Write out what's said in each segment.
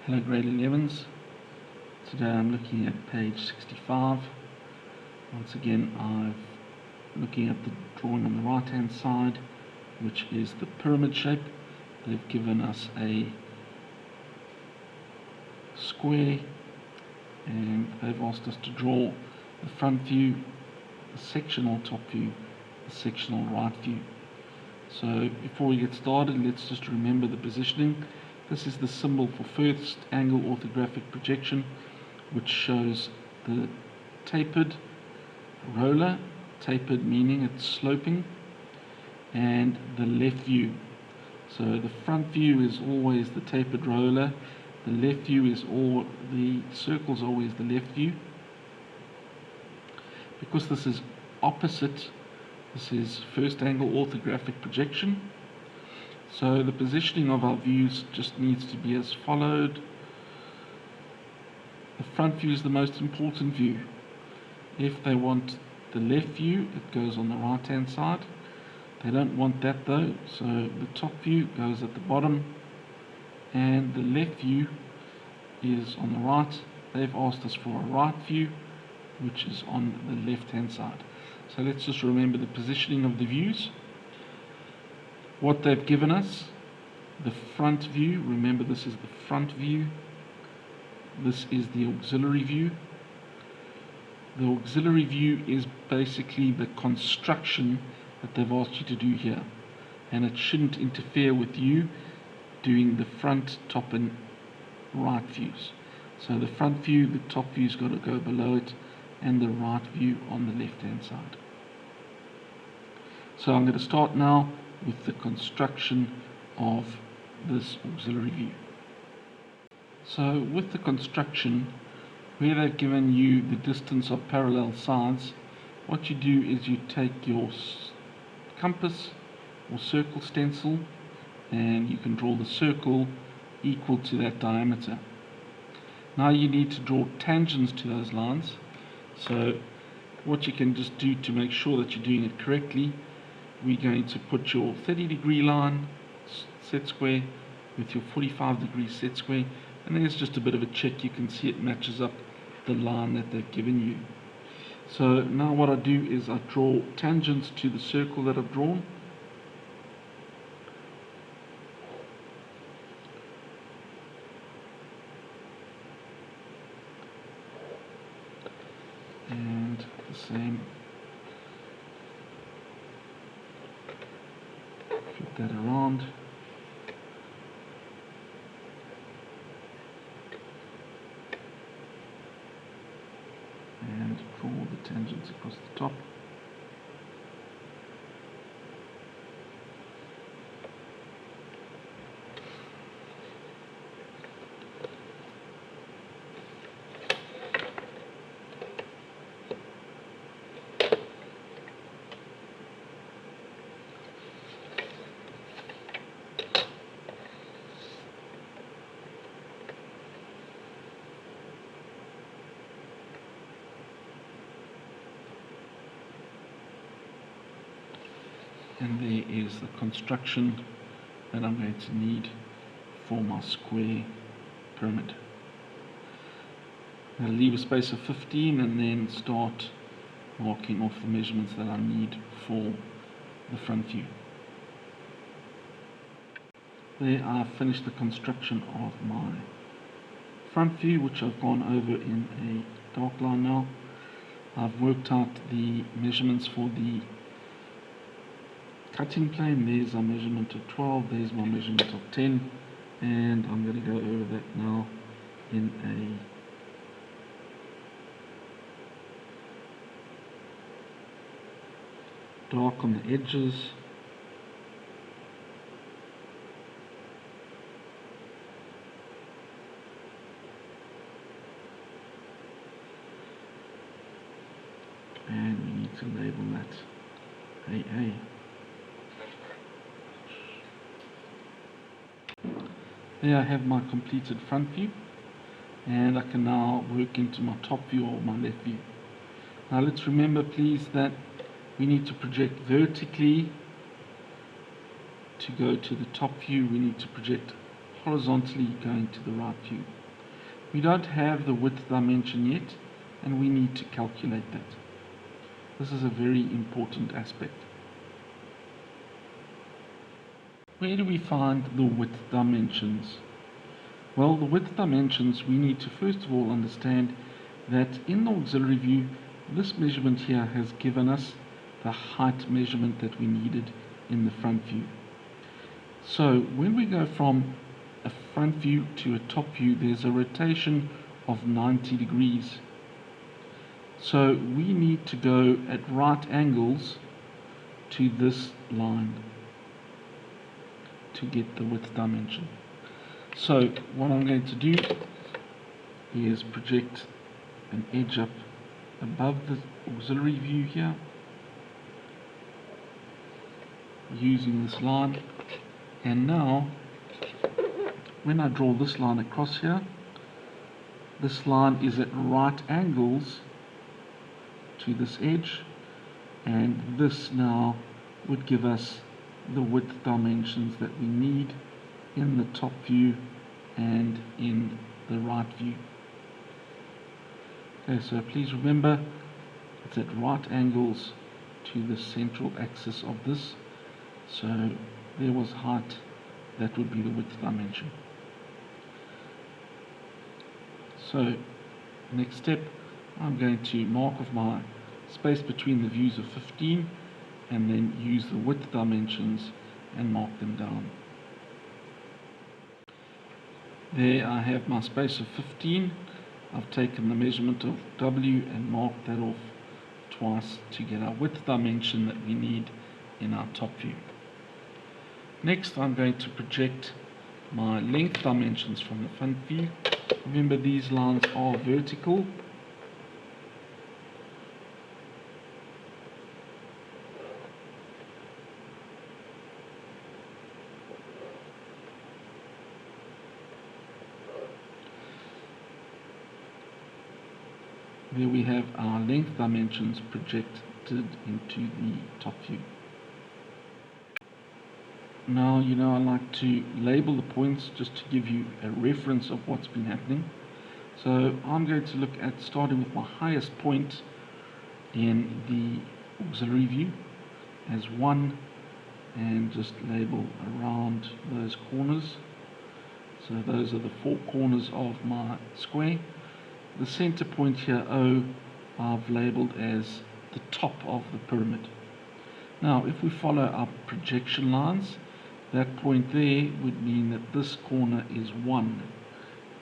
Hello grade 11s. Today I'm looking at page 65. Once again I'm looking at the drawing on the right hand side, which is the pyramid shape. They've given us a square and they've asked us to draw the front view, the sectional top view, the sectional right view. So before we get started, let's just remember the positioning. This is the symbol for first angle orthographic projection, which shows the tapered roller, tapered meaning it's sloping, and the left view. So the front view is always the tapered roller, the left view is the circle's always the left view. Because this is opposite, this is first angle orthographic projection. So the positioning of our views just needs to be as followed. The front view is the most important view. If they want the left view, it goes on the right hand side. They don't want that though, so the top view goes at the bottom and the left view is on the right. They've asked us for a right view, which is on the left hand side. So let's just remember the positioning of the views. What they've given us, the front view, remember this is the front view, this is the auxiliary view. The auxiliary view is basically the construction that they've asked you to do here, and it shouldn't interfere with you doing the front, top and right views. So the front view, the top view's got to go below it, and the right view on the left hand side. So I'm going to start now with the construction of this auxiliary view. So with the construction, where they've given you the distance of parallel sides, what you do is you take your compass or circle stencil and you can draw the circle equal to that diameter. Now you need to draw tangents to those lines. So what you can just do to make sure that you're doing it correctly, we're going to put your 30-degree line set square with your 45-degree set square, and there's just a bit of a check. You can see it matches up the line that they've given you. So now what I do is I draw tangents to the circle that I've drawn. And the same, flip that around. And draw the tangents across the top. And there is the construction that I'm going to need for my square pyramid. I'll leave a space of 15 and then start marking off the measurements that I need for the front view. There I've finished the construction of my front view, which I've gone over in a dark line now. I've worked out the measurements for the cutting plane. There's our measurement of 12, there's my measurement of 10, and I'm going to go over that now in a dark on the edges. And we need to label that AA. There I have my completed front view, and I can now work into my top view or my left view. Now let's remember please that we need to project vertically. To go to the top view we need to project horizontally going to the right view. We don't have the width dimension yet, and we need to calculate that. This is a very important aspect. Where do we find the width dimensions? Well, the width dimensions, we need to first of all understand that in the auxiliary view, this measurement here has given us the height measurement that we needed in the front view. So when we go from a front view to a top view, there's a rotation of 90 degrees. So we need to go at right angles to this line to get the width dimension. So what I'm going to do is project an edge up above the auxiliary view here using this line, and now when I draw this line across here, this line is at right angles to this edge, and this now would give us the width dimensions that we need in the top view and in the right view. Okay, so please remember it's at right angles to the central axis of this. So there was height, that would be the width dimension. So next step, I'm going to mark off my space between the views of 15 and then use the width dimensions and mark them down. There I have my space of 15. I've taken the measurement of W and marked that off twice to get our width dimension that we need in our top view. Next, I'm going to project my length dimensions from the front view. Remember, these lines are vertical. There we have our length dimensions projected into the top view. Now, I like to label the points just to give you a reference of what's been happening. So I'm going to look at starting with my highest point in the auxiliary view as 1, and just label around those corners. So those are the 4 corners of my square. The center point here, O, I've labeled as the top of the pyramid. Now, if we follow our projection lines, that point there would mean that this corner is 1,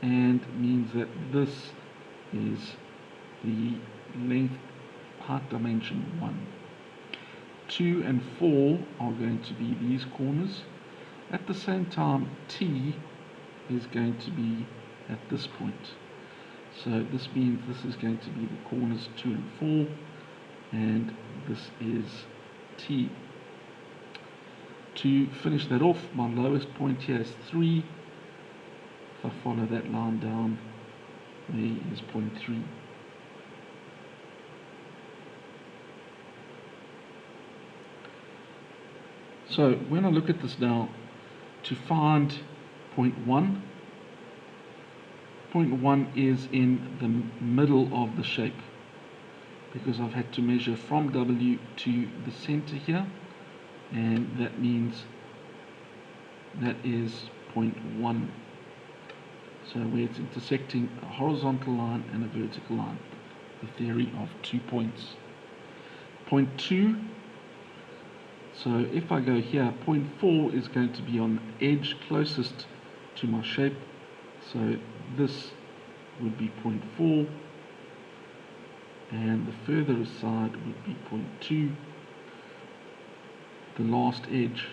and means that this is the length height dimension 1. 2 and 4 are going to be these corners. At the same time, T is going to be at this point. So this means this is going to be the corners 2 and 4, and this is T. To finish that off, my lowest point here is 3. If I follow that line down, there is point 3. So when I look at this now, to find point 1, point 1 is in the middle of the shape, because I've had to measure from W to the center here, and that means that is point 1. So where it's intersecting a horizontal line and a vertical line, the theory of 2 points. Point 2, so if I go here, point 4 is going to be on the edge closest to my shape, so this would be point 4, and the further aside would be point 2. The last edge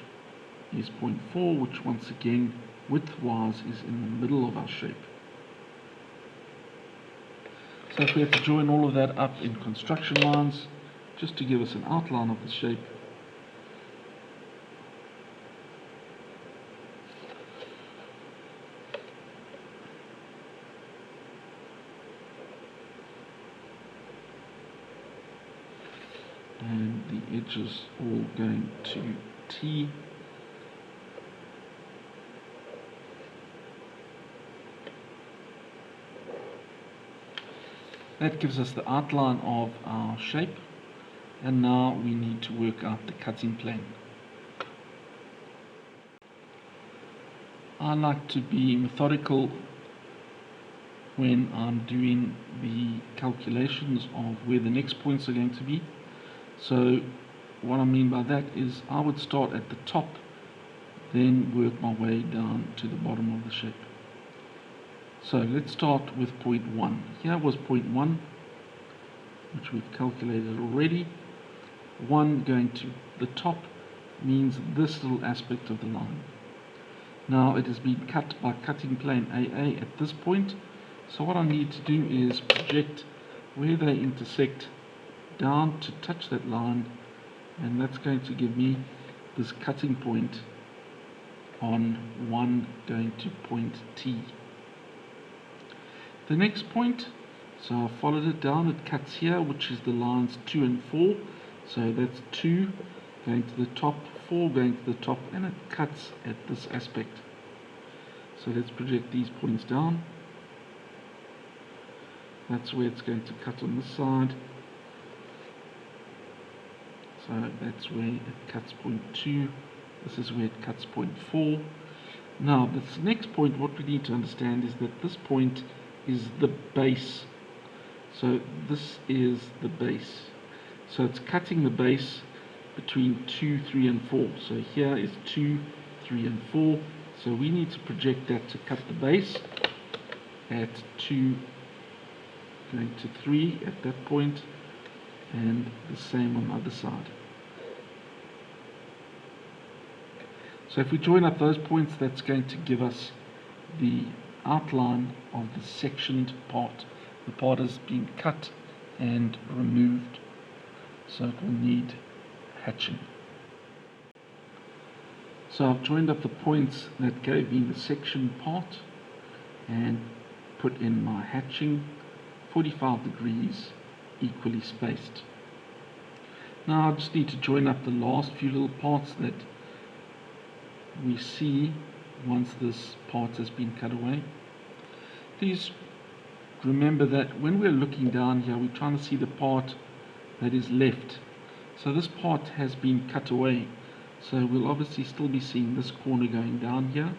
is point 4, which once again width-wise is in the middle of our shape. So if we have to join all of that up in construction lines, just to give us an outline of the shape, and the edges all going to T. That gives us the outline of our shape, and now we need to work out the cutting plane. I like to be methodical when I'm doing the calculations of where the next points are going to be. So what I mean by that is I would start at the top, then work my way down to the bottom of the shape. So let's start with point 1. Here was point 1, which we've calculated already. 1 going to the top means this little aspect of the line. Now it has been cut by cutting plane AA at this point, so what I need to do is project where they intersect down to touch that line, and that's going to give me this cutting point on 1 going to point T. The next point, so I followed it down, it cuts here, which is the lines 2 and 4, so that's 2 going to the top, 4 going to the top, and it cuts at this aspect. So let's project these points down. That's where it's going to cut on this side. So that's where it cuts point 2. This is where it cuts point 4. Now this next point, what we need to understand is that this point is the base. So this is the base. So it's cutting the base between 2, 3 and 4. So here is 2, 3 and 4. So we need to project that to cut the base at 2 going to 3 at that point, and the same on the other side. So if we join up those points, that's going to give us the outline of the sectioned part. The part has been cut and removed, so it will need hatching. So I've joined up the points that gave me the section part and put in my hatching, 45 degrees, equally spaced. Now I just need to join up the last few little parts that we see once this part has been cut away. Please remember that when we're looking down here, we're trying to see the part that is left. So this part has been cut away, so we'll obviously still be seeing this corner going down here,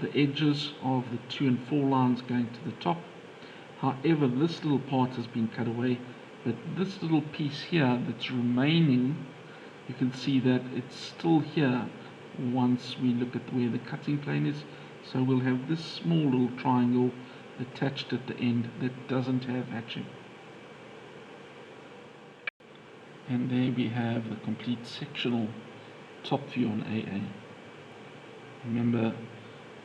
the edges of the 2 and 4 lines going to the top. However, this little part has been cut away, but this little piece here that's remaining, you can see that it's still here once we look at where the cutting plane is. So we'll have this small little triangle attached at the end that doesn't have hatching. And there we have the complete sectional top view on AA. Remember,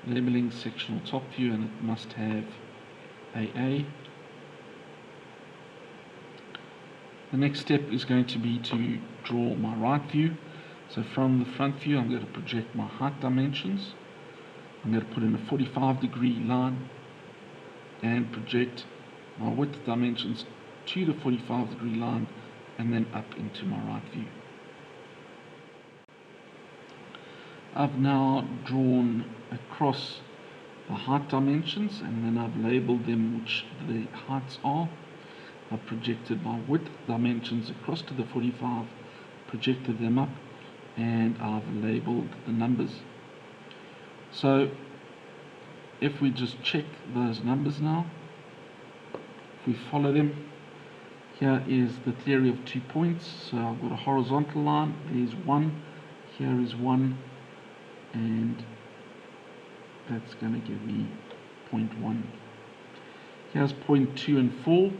labeling sectional top view, and it must have AA. The next step is going to be to draw my right view. So from the front view, I'm going to project my height dimensions. I'm going to put in a 45-degree line and project my width dimensions to the 45-degree line and then up into my right view. I've now drawn across the height dimensions, and then I've labeled them which the heights are. I've projected my width dimensions across to the 45, projected them up, and I've labeled the numbers. So if we just check those numbers now, if we follow them, here is the theory of 2 points. So I've got a horizontal line, there's 1, here is 1, and that's going to give me 0.1. Here's 0.2 and 4,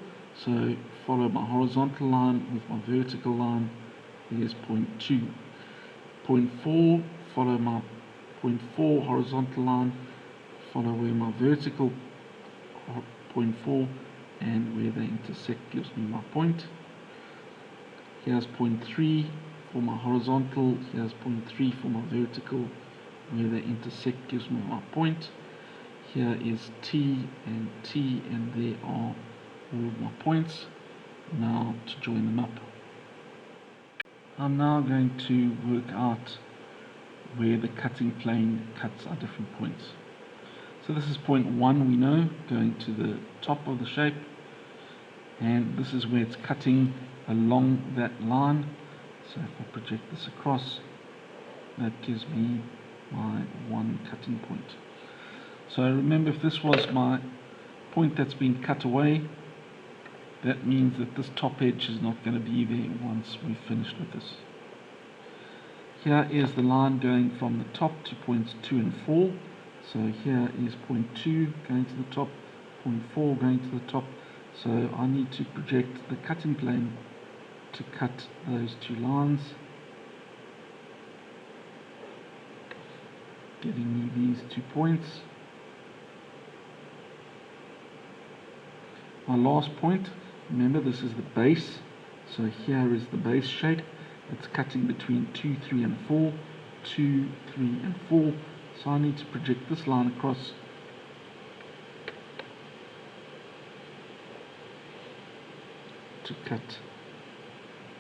so follow my horizontal line with my vertical line, there's 0.2. 0.4, follow my 0.4 horizontal line, follow where my vertical 0.4 and where they intersect gives me my point. Here's 0.3 for my horizontal, here's 0.3 for my vertical, where they intersect gives me my point. Here is T, and there are all of my points. Now to join them up. I'm now going to work out where the cutting plane cuts our different points. So this is point 1, we know, going to the top of the shape. and this is where it's cutting along that line. So if I project this across, that gives me my one cutting point. So remember, if this was my point that's been cut away, that means that this top edge is not going to be there once we've finished with this. Here is the line going from the top to points 2 and 4. So here is point 2 going to the top, point 4 going to the top. So I need to project the cutting plane to cut those two lines, giving me these 2 points. My last point, remember this is the base, so here is the base shape. It's cutting between 2, 3 and 4, 2, 3 and 4. So I need to project this line across to cut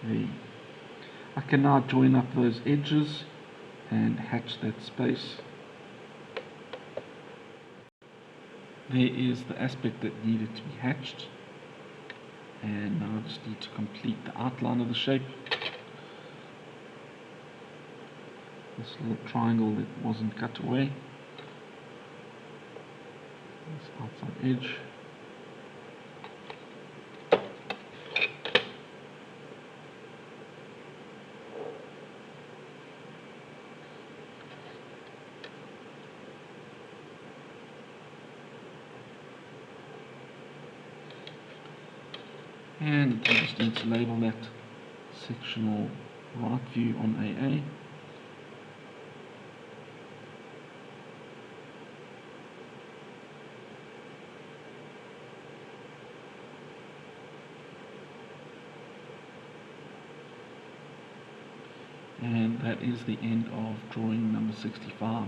the... I can now join up those edges and hatch that space. There is the aspect that needed to be hatched, and now I just need to complete the outline of the shape. This little triangle that wasn't cut away, this outside edge. And I just need to label that sectional right view on AA. And that is the end of drawing number 65.